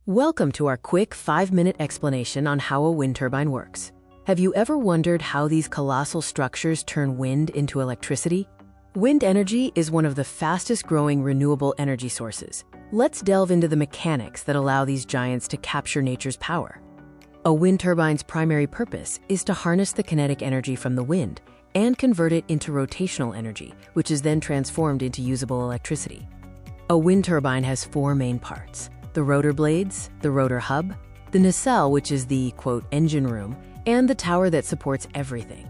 Welcome to our quick 5-minute explanation on how a wind turbine works. Have you ever wondered how these colossal structures turn wind into electricity? Wind energy is one of the fastest growing renewable energy sources. Let's delve into the mechanics that allow these giants to capture nature's power. A wind turbine's primary purpose is to harness the kinetic energy from the wind and convert it into rotational energy, which is then transformed into usable electricity. A wind turbine has 4 main parts: the rotor blades, the rotor hub, the nacelle, which is the, quote, engine room, and the tower that supports everything.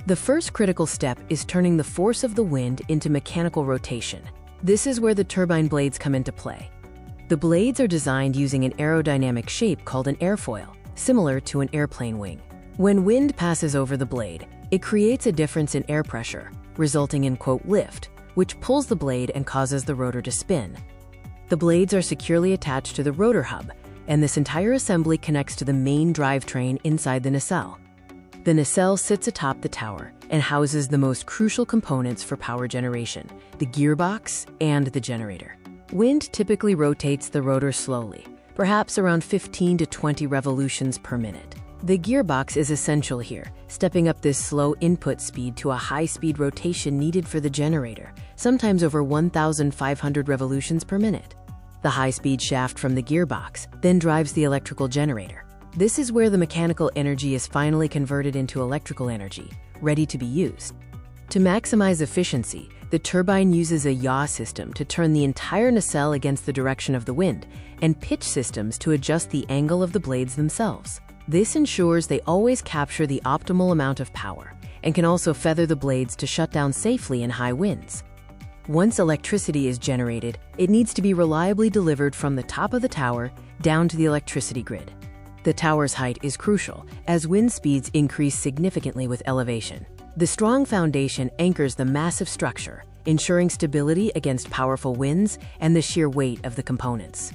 The first critical step is turning the force of the wind into mechanical rotation. This is where the turbine blades come into play. The blades are designed using an aerodynamic shape called an airfoil, similar to an airplane wing. When wind passes over the blade, it creates a difference in air pressure, resulting in, quote, lift, which pulls the blade and causes the rotor to spin. The blades are securely attached to the rotor hub, and this entire assembly connects to the main drivetrain inside the nacelle. The nacelle sits atop the tower and houses the most crucial components for power generation: the gearbox and the generator. Wind typically rotates the rotor slowly, perhaps around 15 to 20 revolutions per minute. The gearbox is essential here, stepping up this slow input speed to a high-speed rotation needed for the generator, sometimes over 1,500 revolutions per minute. The high-speed shaft from the gearbox then drives the electrical generator. This is where the mechanical energy is finally converted into electrical energy, ready to be used. To maximize efficiency, the turbine uses a yaw system to turn the entire nacelle against the direction of the wind, and pitch systems to adjust the angle of the blades themselves. This ensures they always capture the optimal amount of power, and can also feather the blades to shut down safely in high winds. Once electricity is generated, it needs to be reliably delivered from the top of the tower down to the electricity grid. The tower's height is crucial, as wind speeds increase significantly with elevation. The strong foundation anchors the massive structure, ensuring stability against powerful winds and the sheer weight of the components.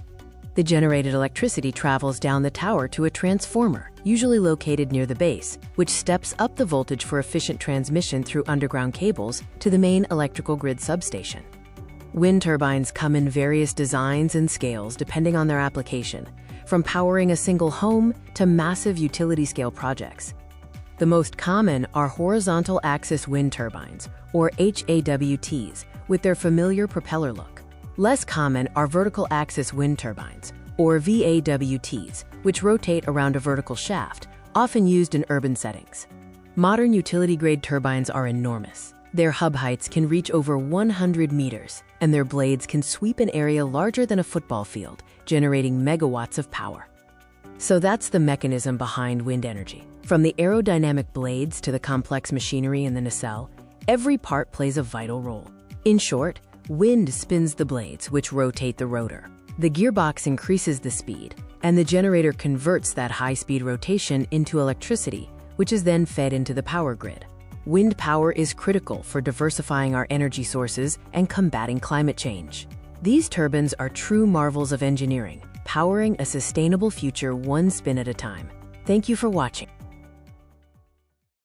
The generated electricity travels down the tower to a transformer, usually located near the base, which steps up the voltage for efficient transmission through underground cables to the main electrical grid substation. Wind turbines come in various designs and scales depending on their application, from powering a single home to massive utility-scale projects. The most common are horizontal axis wind turbines, or HAWTs, with their familiar propeller look. Less common are vertical axis wind turbines, or VAWTs, which rotate around a vertical shaft, often used in urban settings. Modern utility-grade turbines are enormous. Their hub heights can reach over 100 meters, and their blades can sweep an area larger than a football field, generating megawatts of power. So that's the mechanism behind wind energy. From the aerodynamic blades to the complex machinery in the nacelle, every part plays a vital role. In short, wind spins the blades, which rotate the rotor. The gearbox increases the speed, and the generator converts that high-speed rotation into electricity, which is then fed into the power grid. Wind power is critical for diversifying our energy sources and combating climate change. These turbines are true marvels of engineering, powering a sustainable future one spin at a time. Thank you for watching.